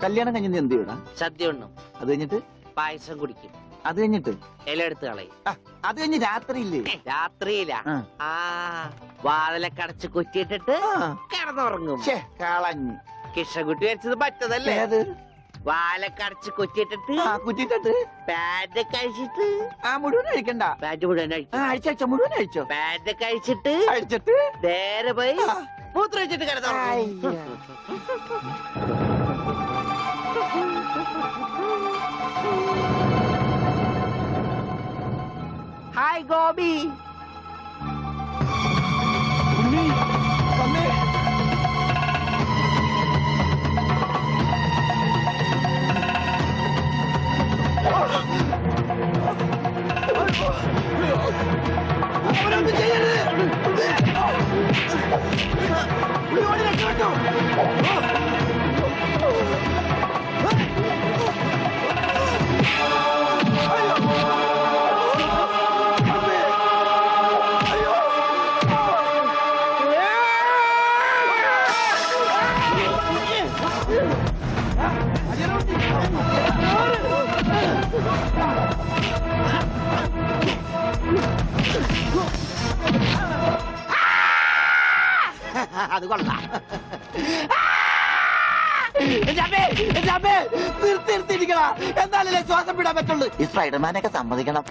കല്യാണം കഴിഞ്ഞ എന്ത് ചെയ്യടാ? സദ്യ ഉണ്ണും. അത് കഴിഞ്ഞിട്ട് പായസം കുടിക്കും. അത് കഴിഞ്ഞിട്ട് ഇല എടുത്ത് കളയും. അത് കഴിഞ്ഞ് രാത്രിയില്ലേ? രാത്രിയില്ല. വാതിലൊക്കെ കുറ്റിയിട്ടിട്ട് കിടന്നുറങ്ങും. കളഞ്ഞു. കിഷകുട്ടി വെച്ചത് പറ്റതല്ലേ? വാലക്കടച്ച് കുറ്റിയിട്ടിട്ട് പാന്റ് കഴിച്ചിട്ട് മുഴുവൻ കഴിക്കണ്ട. പാന്റ് മുഴുവൻ അഴിച്ചോ, മുഴുവൻ അഴിച്ചോ. പാന്റ് കഴിച്ചിട്ട് നേരെ പോയി മൂത്രം വെച്ചിട്ട് കിടന്നു. ഹായ് ഗോപി. അത് കൊള്ളാം. നിർത്തിയിരിക്കണ, എന്നാലല്ലേ ശ്വാസം വിടാൻ പറ്റുള്ളൂ. ഈ സ്പൈഡർമാനൊക്കെ സമ്മതിക്കണം.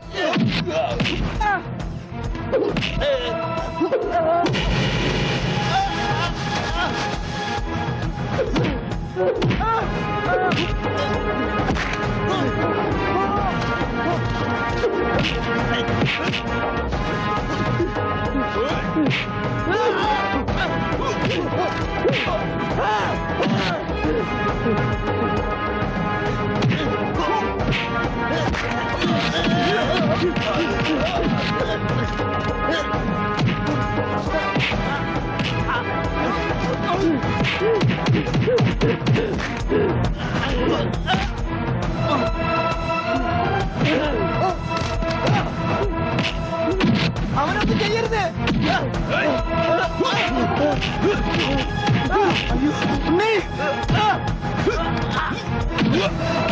അവനൊന്നും ചെയ്യരുത്.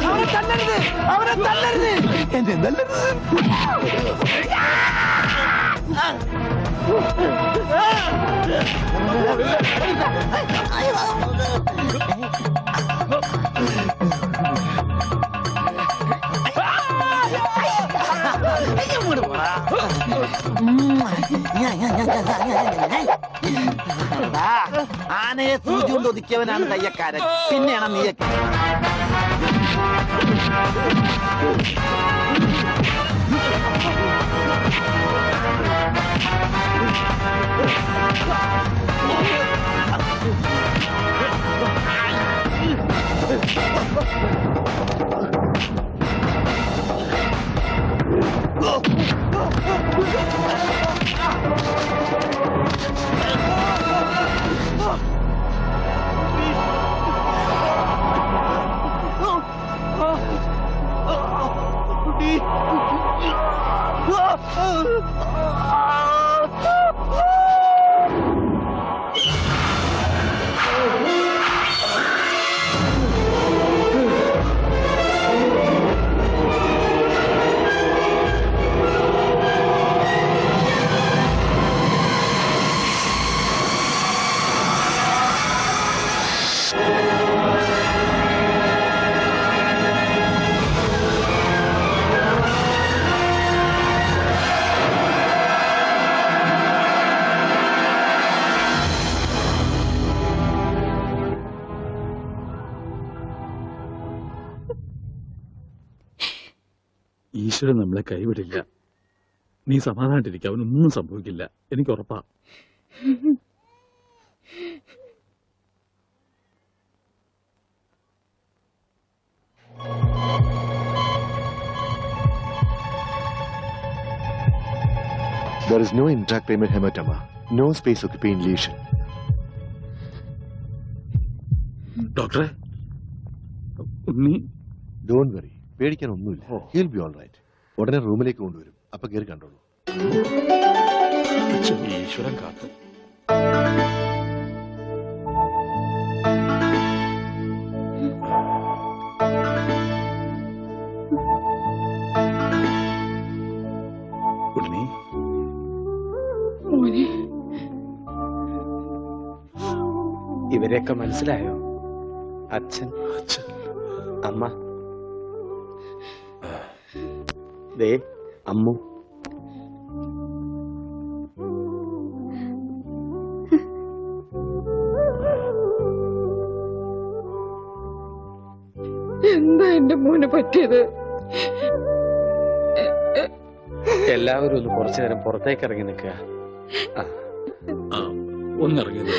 അവനെ തല്ലരുത്, അവനെ തല്ലരുത്, എന്നെ തല്ലരുത്. ആനയെ സൂചി കൊണ്ട് ഒതുക്കിയവനാണ് തയ്യക്കാരൻ. പിന്നെയാണ് നീയൊക്കെ. ഈശ്വരൻ നമ്മളെ കൈവിടില്ല. നീ സമാധാനായിട്ടിരിക്കുക, അവനൊന്നും സംഭവിക്കില്ല, എനിക്ക് ഉറപ്പാ. There is no intracranial hematoma, no space occupying lesion. ഡോക്ടറെ, ഉണ്ണി. Don't worry, പേടിക്കാനൊന്നുമില്ല. He'll be all right. ഉടനെ റൂമിലേക്ക് കൊണ്ടുവരും, അപ്പൊ കയറി കണ്ടോളൂ. ഈശ്വരൻ കാത്തു. അവരെയൊക്കെ മനസ്സിലായോ? അച്ഛൻ, അമ്മ, ദേ അമ്മു. എന്താ എന്റെ മോന് പറ്റിയത്? എല്ലാവരും ഒന്ന് കുറച്ചു നേരം പുറത്തേക്ക് ഇറങ്ങി നിൽക്കുക. ഒന്നിറങ്ങിയത്.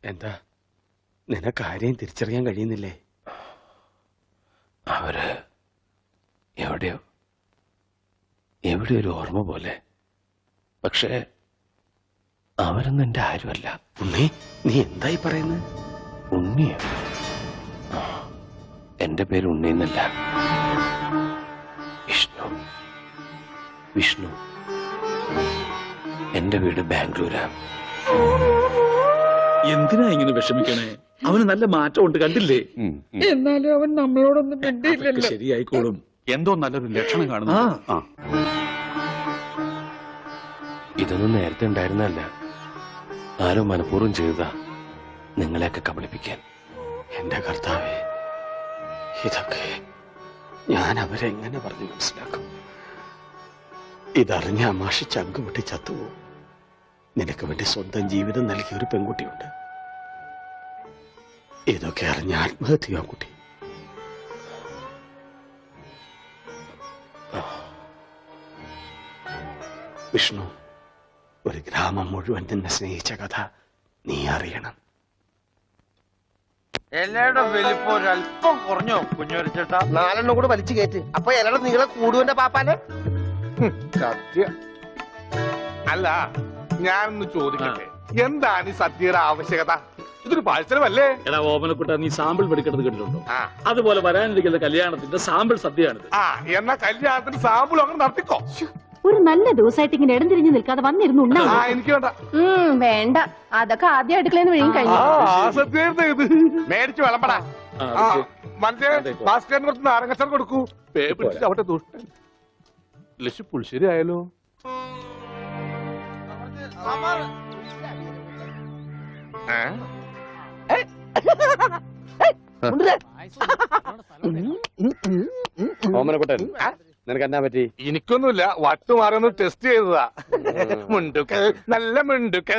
എന്താ നിനക്ക് ആരെയും തിരിച്ചറിയാൻ കഴിയുന്നില്ലേ? അവര് എവിടെയോ ഒരു ഓർമ്മ പോലെ. പക്ഷേ അവരൊന്നും എന്റെ ആരുമല്ല. ഉണ്ണി, നീ എന്തായി പറയുന്നത്? ഉണ്ണിയോ? എന്റെ പേര് ഉണ്ണിന്നല്ല, വിഷ്ണു. എന്റെ വീട് ബാംഗ്ലൂരാ. എന്തിനാ ഇങ്ങനെ വിഷമിക്കണേ? അവന് നല്ല മാറ്റമുണ്ട്, കണ്ടില്ലേ? എന്നാലും അവൻ നമ്മളോടൊന്നും മിണ്ടിയില്ലല്ലോ. അതൊക്കെ ശരിയായിക്കോളും. എന്തോ നല്ലൊരു ലക്ഷണം കാണുന്നു. ഇതൊന്നും നേരത്തെ ഉണ്ടായിരുന്നല്ല. ആരോ മനഃപൂർവ്വം ചെയ്തതാ, നിങ്ങളെയൊക്കെ കബളിപ്പിക്കാൻ. എന്റെ കർത്താവേ, ഇതൊക്കെ ഞാൻ അവരെ എങ്ങനെ പറഞ്ഞു മനസ്സിലാക്കും? ഇതറിഞ്ഞ അമാഷി ചങ്കുപൊട്ടി ചത്തുപോകും. നിനക്ക് വേണ്ടി സ്വന്തം ജീവിതം നൽകിയ ഒരു പെൺകുട്ടിയുണ്ട്. ഇതൊക്കെ അറിഞ്ഞ ആത്മഹത്യ കുട്ടി. വിഷ്ണു, ഒരു ഗ്രാമം മുഴുവൻ നിന്നെ സ്നേഹിച്ച കഥ നീ അറിയണം. ഇലയുടെ വലിപ്പം ഒരല്പം കുറഞ്ഞോ കുഞ്ഞുവരച്ചേട്ടാ? 4 കൂടെ വലിച്ചു കയറ്റ്. അപ്പൊ ഇലയുടെ നീളെ കൂടുവന്റെ പാപ്പാനെ. സത്യം. അല്ല, ഞാനൊന്ന് ചോദിക്കട്ടെ, എന്താണ് ഈ സദ്യയുടെ ആവശ്യകത? ഇതൊരു പാഴ്സലമല്ലേ? എടാ ഓമനക്കുട്ട, നീ സാമ്പിൾ പഠിക്കുന്നത് കേട്ടിട്ടുണ്ടോ? അതുപോലെ വരാനിരിക്കുന്ന കല്യാണത്തിന്റെ സാമ്പിൾ സദ്യയാണിത്. എന്നാ കല്യാണത്തിന് സാമ്പിൾ അങ്ങനെ നടത്തിക്കോ. ഒരു നല്ല ദിവസമായിട്ട് ഇങ്ങനെ ഇടം തിരിഞ്ഞു നിൽക്കാതെ വന്നിരുന്നു ഉണ്ണാ. എനിക്ക് വേണ്ട. വേണ്ട, അതൊക്കെ ആദ്യം അടുക്കളന്ന് വിഴുങ്ങി കഴിഞ്ഞു. സദ്യ ഇത് മേടിച്ചു വിളമ്പടാ. മറ്റേ ഭാസ്കരന് കുറച്ച് നാരങ്ങച്ചാർ കൊടുക്കൂ. പേ പിടിച്ചിട്ട് അവിടെ ദുഷ്ടൻ. ലക്ഷ്യം പുളിശ്ശേരി ആയാലോ? ഓമനക്കുട്ടൻ, നിനക്ക് എന്നാ പറ്റി? എനിക്കൊന്നുമില്ല, വട്ടുമാറൊന്ന് ടെസ്റ്റ് ചെയ്തതാ. മുണ്ടുക്ക് നല്ല മുണ്ടുക്ക്.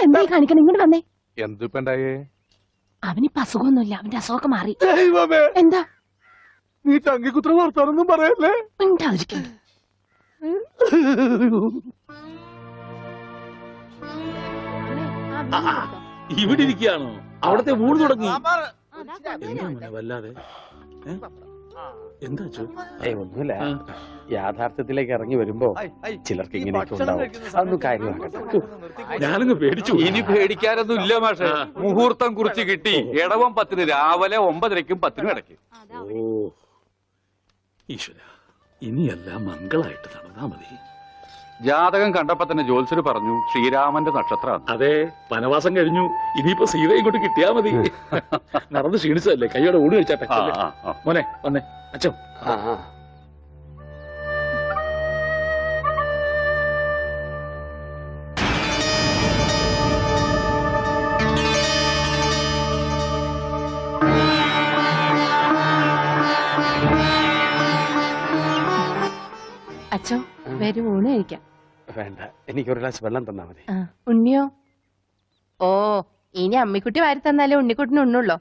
എന്തായി കാണിക്കണം? ഇങ്ങോട്ട് വന്നേ. എന്തിപ്പണ്ടായേ? അവനിപ്പോ അസുഖമൊന്നുമില്ല, അവന്റെ അസുഖമൊക്കെ മാറി. ദൈവമേ, എന്താ നീ തങ്കിക്കുത്ര വർത്താനൊന്നും പറയല്ലേ? മിണ്ടാതിരിക്കുന്നു. ഇവിടെ ഇരിക്കുകയാണോ? അവിടത്തെ ഊണ് തുടങ്ങി. എന്താ മോനെ വല്ലാതെ? എന്താ ചോ? ഒന്നുമില്ല, യാഥാർത്ഥ്യത്തിലേക്ക് ഇറങ്ങി വരുമ്പോ ചിലർക്ക് ഇങ്ങനെയൊക്കെ ഉണ്ടാവും. അതൊന്നും കാര്യമാക്കട്ടെ. ഞാനങ്ങ് പേടിച്ചു. ഇനി പേടിക്കാനൊന്നും ഇല്ല മാഷെ. മുഹൂർത്തം കുറിച്ച് കിട്ടി. ഇടവം 10 രാവിലെ 9:30ക്കും 10നും ഇടയ്ക്ക്. ഓ ഈശ്വര, ഇനിയെല്ലാം മംഗളായിട്ട് നടന്നാ മതി. ജാതകം കണ്ടപ്പോ തന്നെ ജോത്സ്യര് പറഞ്ഞു ശ്രീരാമന്റെ നക്ഷത്രമാണ്. അതെ, വനവാസം കഴിഞ്ഞു. ഇനിയിപ്പോ സീത ഇങ്ങോട്ട് കിട്ടിയാ മതി. നടന്ന് ക്ഷീണിച്ചതല്ലേ, കൈയോടെ ഊണ് കഴിച്ചാട്ടെ. മോനെ വന്നേ. അച്ഛോ, അച്ഛോ, വരും ഊണ് കഴിക്കാം. വേണ്ട, എനിക്കൊരു ഗ്ലാസ് വെള്ളം തന്നാ മതി. ഉണ്ണിയോ? ഓ, ഇനി അമ്മിക്കുട്ടി വാരി തന്നാലേ ഉണ്ണിക്കുട്ടിന് ഉണ്ണുള്ളോ?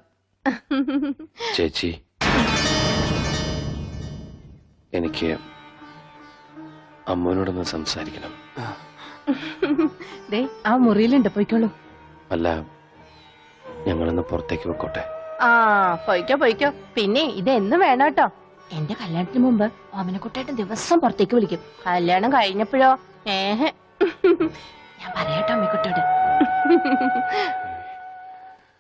ചേച്ചി, എനിക്ക് അമ്മോനോടൊന്ന് സംസാരിക്കണം. ദേ, ആ മുറിയിലുണ്ട്, പോയിക്കോളൂ. അല്ല, ഞങ്ങളൊന്ന് പുറത്തേക്ക് വെക്കോട്ടെ? പോയിക്കോ. പിന്നെ ഇത് എന്നും വേണം കേട്ടോ. എന്റെ കല്യാണത്തിന് മുമ്പ് ഓമനക്കുട്ടായിട്ട് ദിവസം പുറത്തേക്ക് വിളിക്കും. കല്യാണം കഴിഞ്ഞപ്പോഴോ ഞാൻ പറയാട്ടോ അമ്മക്കുട്ടോട്.